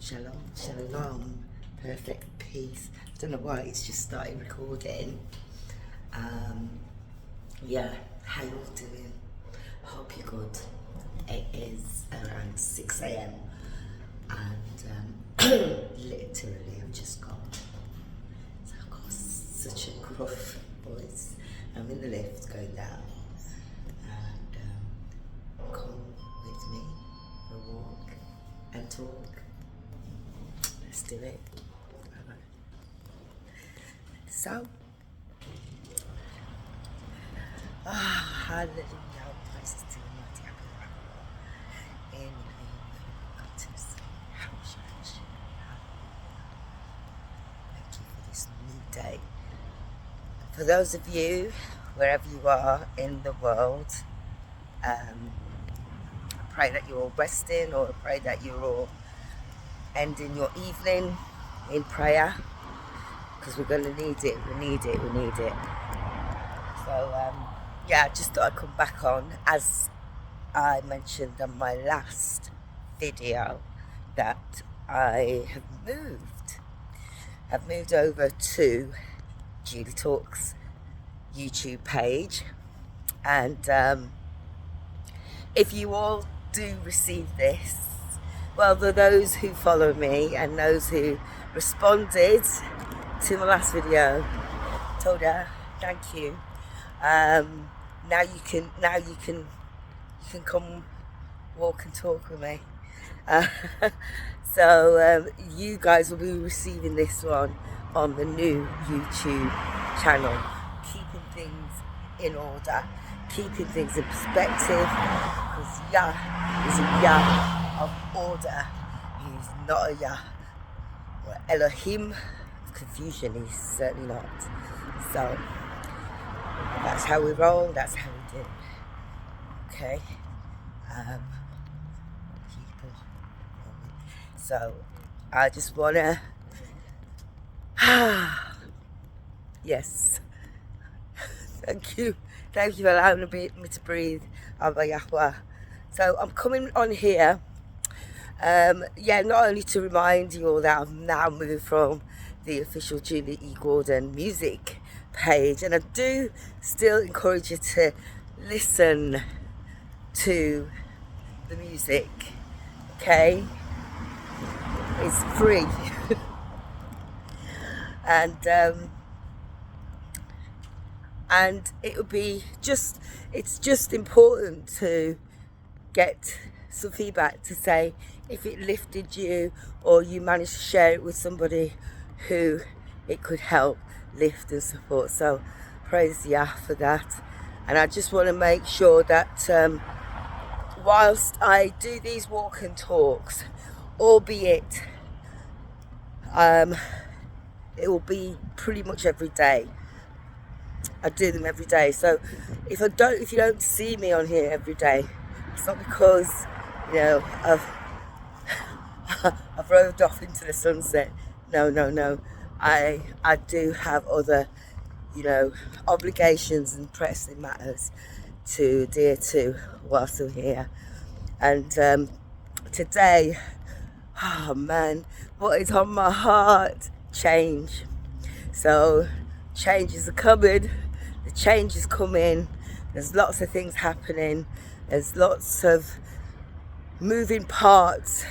Shalom, shalom, perfect peace. I don't know why it's just started recording. Yeah, how you all doing? Hope you're good. It is around 6 a.m. and literally I've just got, so I've got such a gruff voice. I'm in the lift going down, and come with me for a walk and talk. Let's do it. So, hallelujah, praise to the mighty God. In the name of God to say, thank you for this new day. For those of you, wherever you are in the world, I pray that you're all resting, or I pray that you're all ending your evening in prayer, because we're going to need it. We need it. So yeah, I just thought I'd come back on, as I mentioned on my last video, that I have moved. I've moved over to Julie Talks YouTube page, and if you all do receive this, well, there are those who follow me and those who responded to my last video. Told her thank you. Now you can come walk and talk with me. So you guys will be receiving this one on the new YouTube channel, keeping things in order, keeping things in perspective, because Yah is a Yah of order. He's not a Yah or Elohim of confusion. He's certainly not. So that's how we roll, that's how we do. Okay? People. So I just wanna yes. Thank you for allowing me to breathe. Abba Yahweh. So I'm coming on here, yeah, not only to remind you all that I've now moved from the official Julie E. Gordon music page, and I do still encourage you to listen to the music, okay? It's free. and it would be it's just important to get some feedback to say if it lifted you, or you managed to share it with somebody who it could help lift and support. So praise Yah for that. And I just want to make sure that whilst I do these walk and talks, albeit it will be pretty much every day. I do them every day. So if you don't see me on here every day, it's not because, you know, I've roved off into the sunset. No. I do have other, you know, obligations and pressing matters to adhere to whilst I'm here. And today, oh man, what is on my heart? Change. So changes are coming. The change is coming. There's lots of things happening. There's lots of moving parts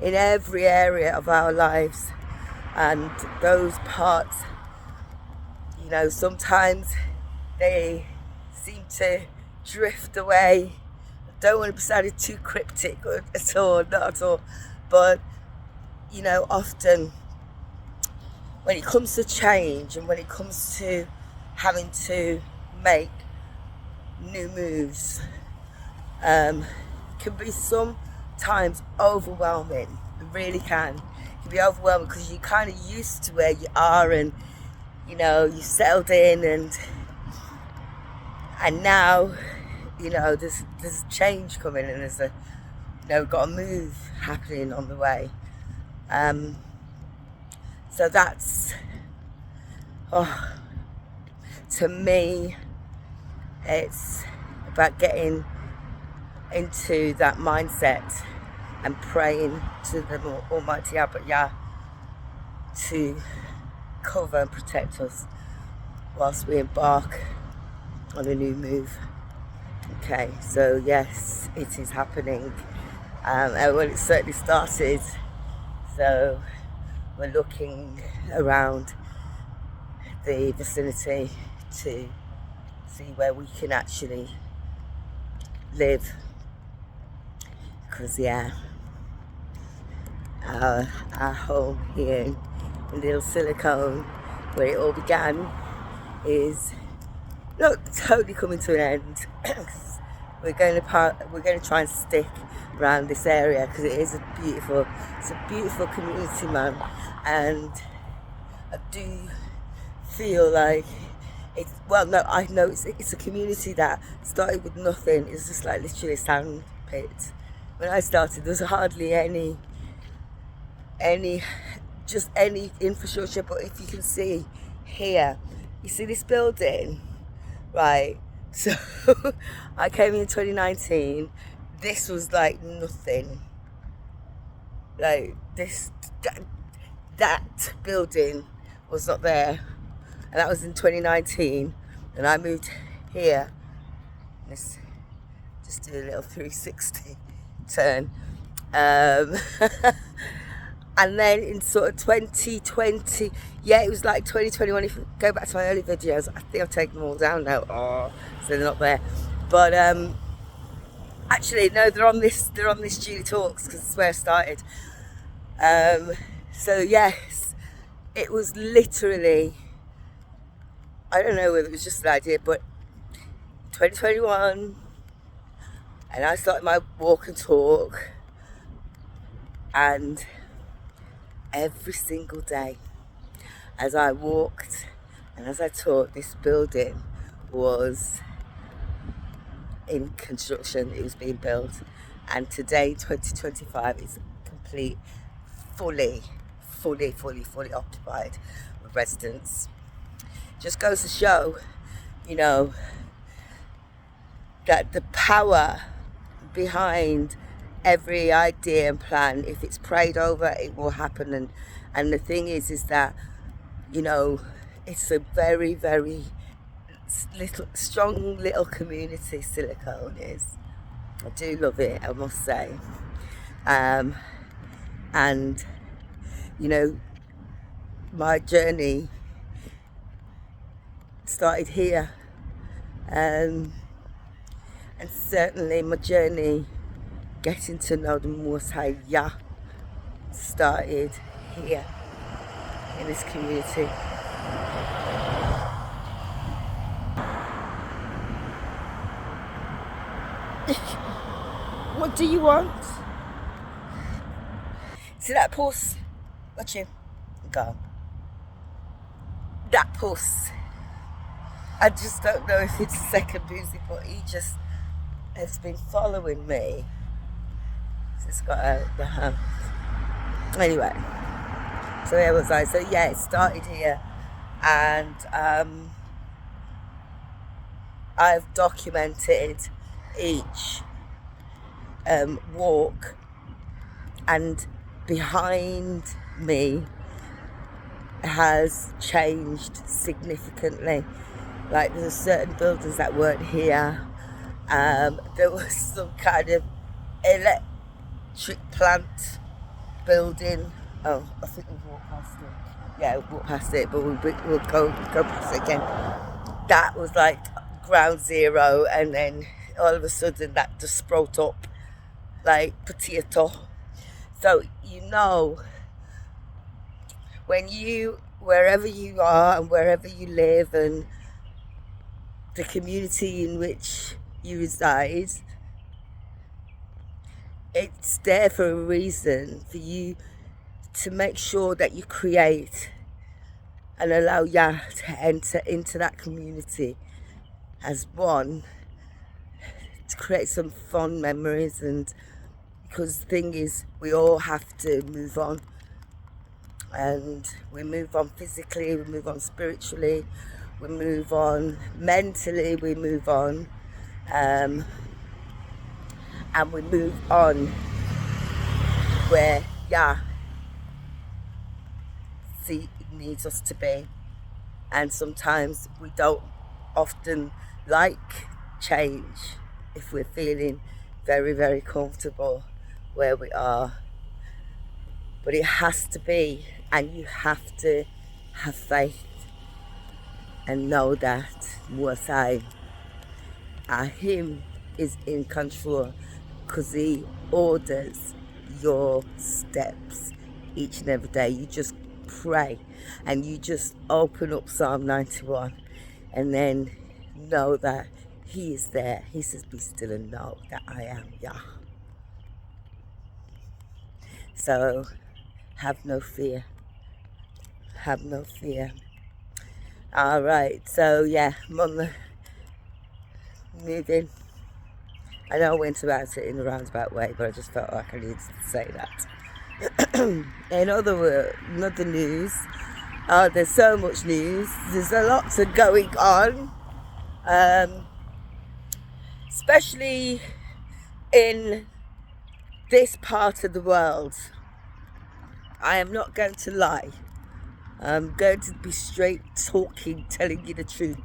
in every area of our lives, and those parts, you know, sometimes they seem to drift away. I don't want to be sounding too cryptic at all, not at all, but you know, often when it comes to change and when it comes to having to make new moves, can be sometimes overwhelming. It really can. It can be overwhelming because you're kind of used to where you are, and you know, you settled in, and now, you know, there's change coming, and there's got a move happening on the way. So that's, to me, it's about getting into that mindset and praying to the Almighty Abba Yah to cover and protect us whilst we embark on a new move. Okay, so yes, it is happening. Well, it certainly started. So we're looking around the vicinity to see where we can actually live. Because yeah, our home here in Little Silicone, where it all began, is not totally coming to an end. we're going to try and stick around this area because it's a beautiful community, man. And I do feel like I know it's a community that started with nothing. It's just like literally a sand pit. When I started, there was hardly any infrastructure. But if you can see here, you see this building, right? So I came in 2019. This was like nothing. Like that building was not there, and that was in 2019. And I moved here. Let's just do a little 360 turn. And then in sort of 2020, yeah, it was like 2021. If you go back to my early videos, I think I've taken them all down now. Oh, so they're not there. But actually, no, they're on this Julie Talks because it's where I started. So yes, it was literally, I don't know whether it was just an idea, but 2021, and I started my walk and talk, and every single day as I walked and as I talked, this building was in construction. It was being built, and today, 2025, is complete, fully occupied with residents. Just goes to show, you know, that the power behind every idea and plan, if it's prayed over, it will happen. And the thing is that, you know, it's a very strong little community, Silicone is. I do love it, I must say. And you know, my journey started here, and certainly my journey getting to know the Most High Yah started here in this community. What do you want? See that puss? Watch him. Go. That puss. I just don't know if it's second music, but he just has been following me. It's got the hand. Anyway, so where was I? So yeah, it started here, and I've documented each walk, and behind me has changed significantly. Like there's certain buildings that weren't here. There was some kind of electric plant building. Oh, I think we've walked past it. Yeah, we'll walk past it, but we'll go past it again. That was like ground zero, and then all of a sudden that just sprout up like potato. So you know, wherever you are and wherever you live and the community in which you reside, it's there for a reason, for you to make sure that you create and allow Yah to enter into that community as one, to create some fond memories. And because the thing is, we all have to move on, and we move on physically, we move on spiritually, we move on mentally, we move on, and we move on where Yah needs us to be. And sometimes we don't often like change if we're feeling very, very comfortable where we are. But it has to be, and you have to have faith and know that Muasai, Him is in control, because He orders your steps each and every day. You just pray and you just open up Psalm 91 and then know that He is there. He says, be still and know that I am Yah. So have no fear. Have no fear. Alright, so yeah, I'm moving. I know I went about it in a roundabout way, but I just felt like I needed to say that. In other words, another news. There's so much news. There's a lot going on, especially in this part of the world. I am not going to lie. I'm going to be straight talking, telling you the truth.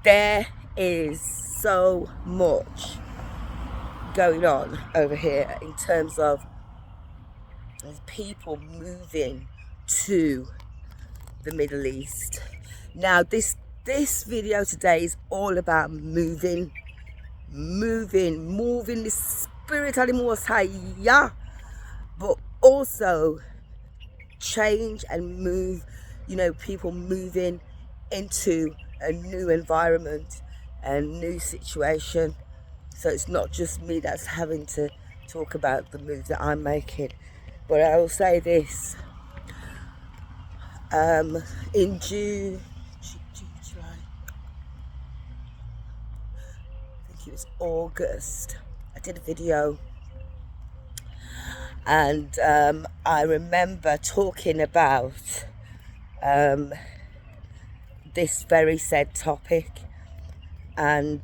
There is so much going on over here in terms of people moving to the Middle East. Now this video today is all about moving the spirit of the Most High, yeah, but also change and move, people moving into a new environment and new situation. So it's not just me that's having to talk about the move that I'm making. But I will say this, in July, I think it was August, I did a video, and I remember talking about this very said topic, and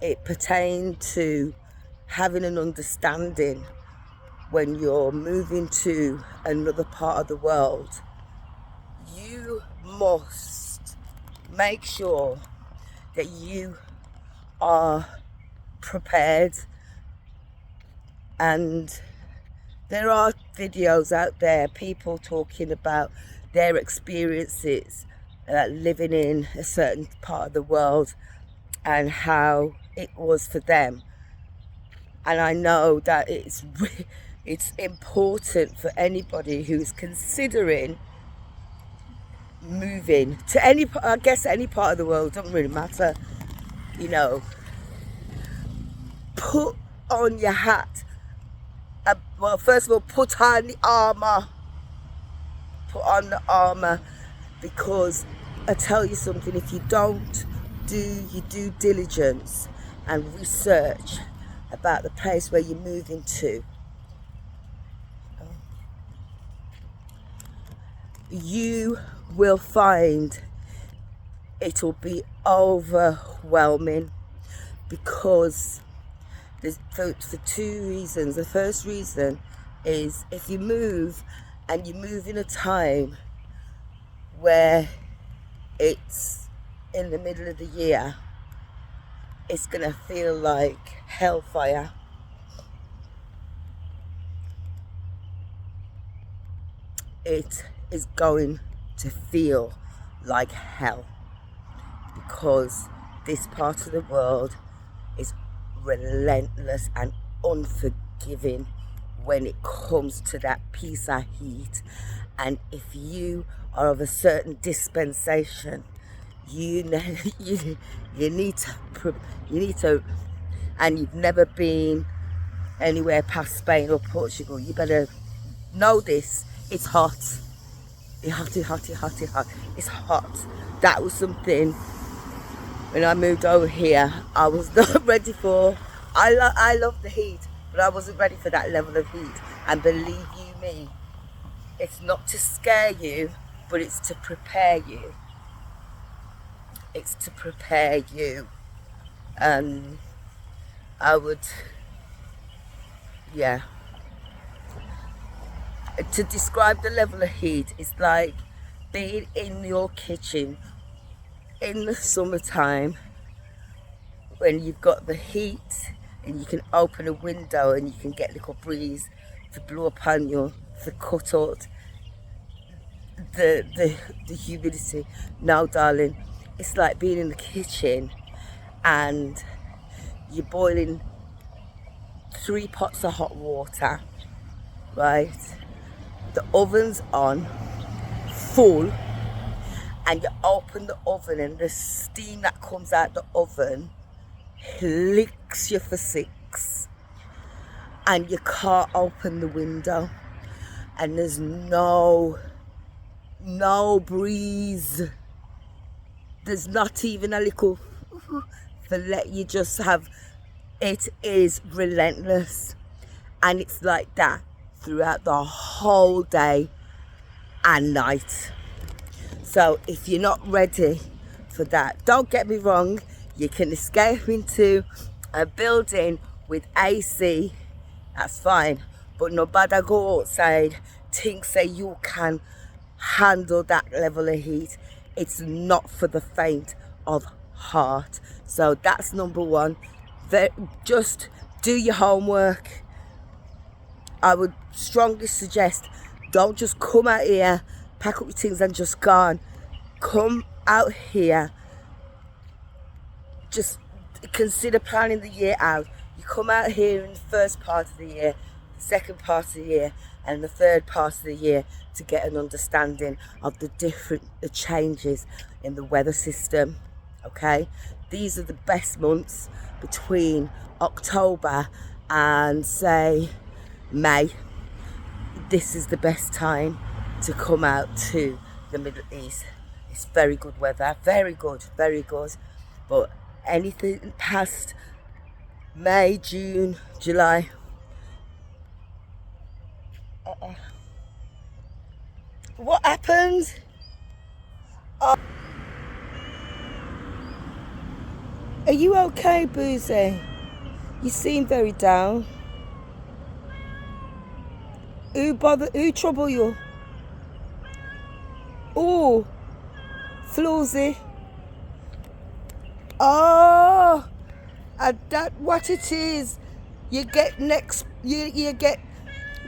it pertained to having an understanding when you're moving to another part of the world. You must make sure that you are prepared, and there are videos out there, people talking about their experiences living in a certain part of the world and how it was for them. And I know that it's important for anybody who's considering moving to any part of the world, doesn't really matter, put on your hat. Well, first of all, put on the armor, because I tell you something, if you don't do your due diligence and research about the place where you're moving to, you will find it'll be overwhelming, because there's for two reasons. The first reason is, if you move and you move in a time where it's in the middle of the year, it's gonna feel like hellfire. It is going to feel like hell, because this part of the world is relentless and unforgiving when it comes to that piece of heat. And if you are of a certain dispensation, you need to, and you've never been anywhere past Spain or Portugal, you better know this. It's hot. It's hot. It's hot. That was something when I moved over here I was not ready for. I love the heat, but I wasn't ready for that level of heat. And believe you me, it's not to scare you, but it's to prepare you. It's to prepare you. I would, yeah. To describe the level of heat, it's like being in your kitchen in the summertime when you've got the heat and you can open a window and you can get a little breeze to blow upon you to cut out the humidity. No, darling, it's like being in the kitchen and you're boiling 3 pots of hot water, right? The oven's on full, and you open the oven and the steam that comes out the oven licks you for 6, and you can't open the window, and there's no breeze. There's not even a little to let you just have. It is relentless, and it's like that throughout the whole day and night. So if you're not ready for that, don't get me wrong, you can escape into a building with AC, that's fine, but nobody go outside think say you can handle that level of heat. It's not for the faint of heart. So that's number one. Just do your homework. I would strongly suggest, don't just come out here, pack up your things and just gone. Come out here, just consider planning the year out. You come out here in the first part of the year, the second part of the year, and the third part of the year to get an understanding of the changes in the weather system. Okay, these are the best months between October and say May. This is the best time to come out to the Middle East. It's very good weather, very good, very good. But anything past May, June, July, what happened? Oh. Are you okay, Boozy? You seem very down. Who trouble you? Oh, Floozy. Oh, that what it is. You get next. You get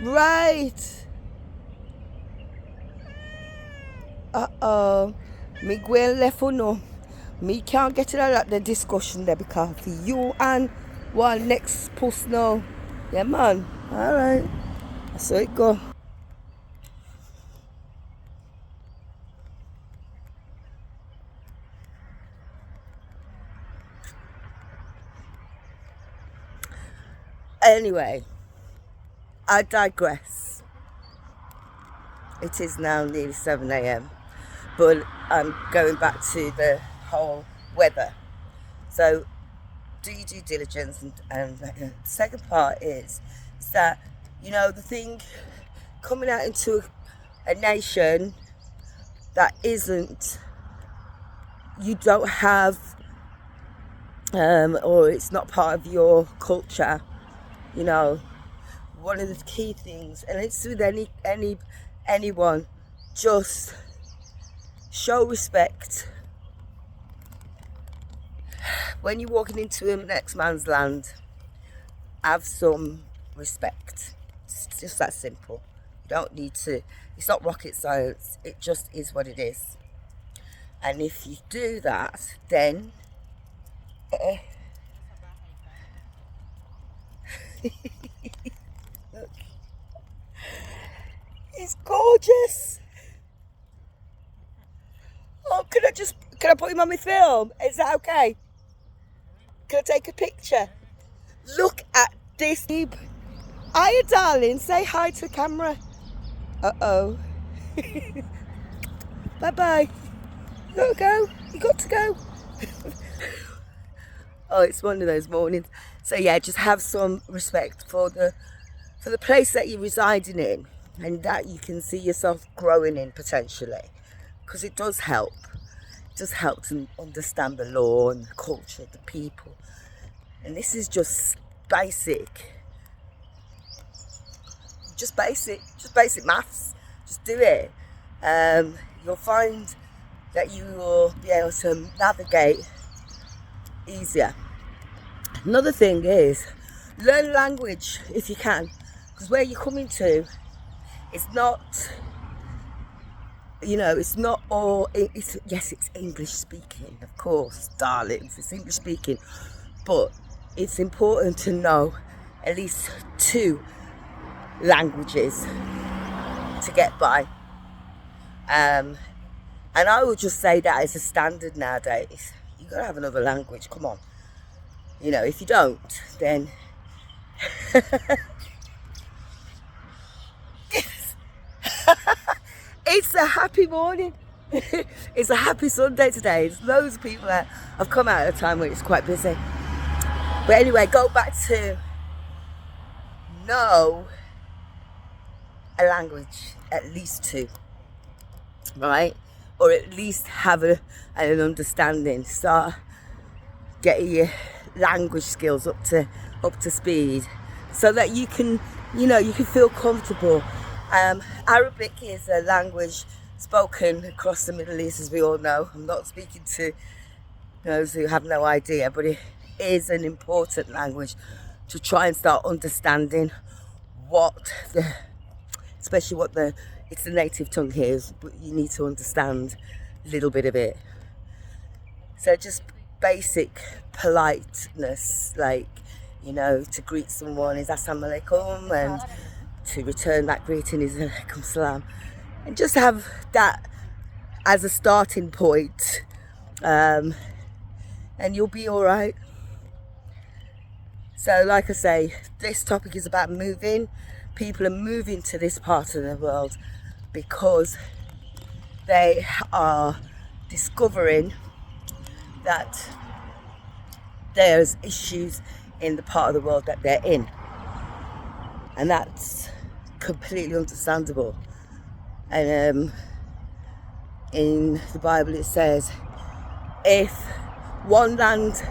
right. Me go and left for no. Me can't get it out of the discussion there because you and one next post now. Yeah, man. All right. That's how it go. Anyway, I digress. It is now nearly 7 a.m. But I'm going back to the whole weather. So do your due diligence, and the second part is that, you know, the thing coming out into a nation that isn't, you don't have or it's not part of your culture, you know, one of the key things, and it's with anyone, just show respect. When you're walking into a next man's land, have some respect. It's just that simple. You don't need to, it's not rocket science, it just is what it is. And if you do that, then look, it's gorgeous. Oh, can I put him on my film? Is that okay? Can I take a picture? Look at this. Hiya, darling. Say hi to the camera. Uh-oh. Bye-bye. You gotta go. You got to go. Oh, it's one of those mornings. So yeah, just have some respect for the place that you're residing in, and that you can see yourself growing in potentially, because it does help. It does help to understand the law and the culture of the people. And this is just basic. just basic maths. Just do it. You'll find that you will be able to navigate easier. Another thing is learn language if you can, because where you're coming to, it's not, it's not all, yes, it's English speaking, of course, darlings, it's English speaking, but it's important to know at least 2 languages to get by. And I would just say that is a standard nowadays. You gotta have another language, come on. If you don't, then it's a happy morning. It's a happy Sunday today. There's loads of people that have come out at a time when it's quite busy. But anyway, go back to know a language, at least 2, right? Or at least have an understanding. Start getting your language skills up to speed, so that you can feel comfortable. Arabic is a language spoken across the Middle East, as we all know. I'm not speaking to those who have no idea, but it is an important language to try and start understanding it's the native tongue here, but you need to understand a little bit of it. So just basic politeness, like, to greet someone is assalamu alaikum, and to return that greeting is alaikum salam. And just have that as a starting point, and you'll be all right. So like I say, this topic is about moving. People are moving to this part of the world because they are discovering that there's issues in the part of the world that they're in, and that's completely understandable. And in the Bible it says, if one land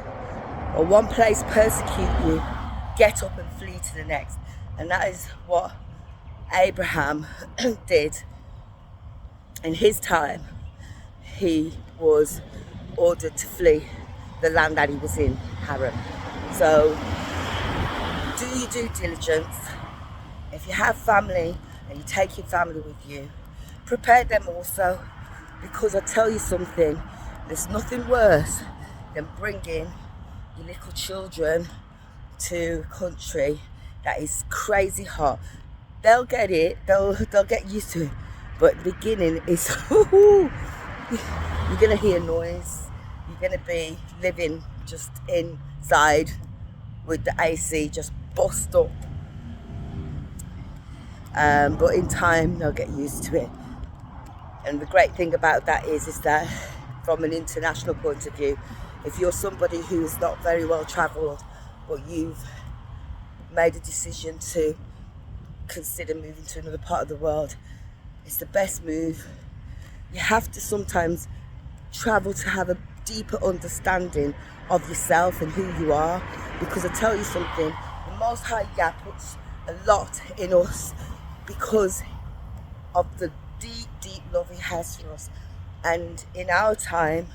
or one place persecute you, get up and flee to the next. And that is what Abraham did. In his time, he was ordered to flee the land that he was in, Haran. So do your due diligence. If you have family and you take your family with you, prepare them also, because I tell you something, there's nothing worse than bringing your little children to a country that is crazy hot. They'll get it, they'll get used to it, but the beginning is you're gonna hear noise, you're gonna be living just inside with the AC just bust up, but in time they'll get used to it. And the great thing about that is that from an international point of view, if you're somebody who's not very well travelled, but you've made a decision to consider moving to another part of the world, it's the best move. You have to sometimes travel to have a deeper understanding of yourself and who you are, because I tell you something, the Most High Yah puts a lot in us because of the deep love he has for us. And in our time,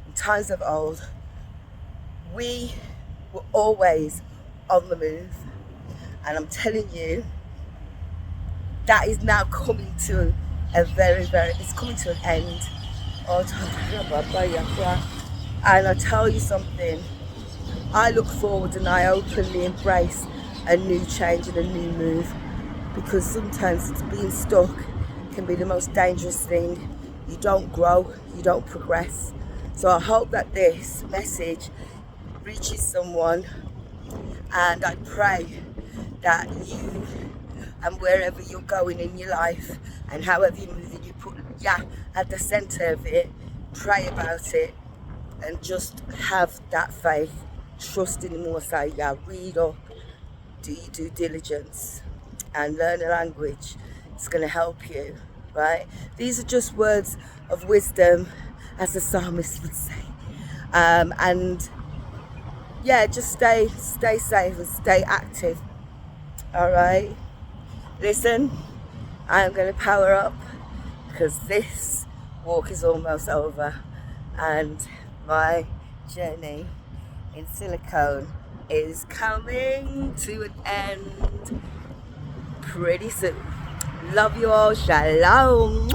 in times of old, we were always on the move, and I'm telling you, that is now coming to it's coming to an end. And I tell you something, I look forward and I openly embrace a new change and a new move, because sometimes being stuck can be the most dangerous thing. You don't grow, you don't progress. So I hope that this message reaches someone, and I pray that you, and wherever you're going in your life and however you're moving, you put Yah at the centre of it, pray about it, and just have that faith, trust in the Most High Yah, read up, do your due diligence, and learn a language. It's going to help you, right? These are just words of wisdom, as the psalmist would say. And yeah, just stay safe and stay active, all right? Listen, I'm going to power up because this walk is almost over and my journey in silicone is coming to an end pretty soon. Love you all. Shalom.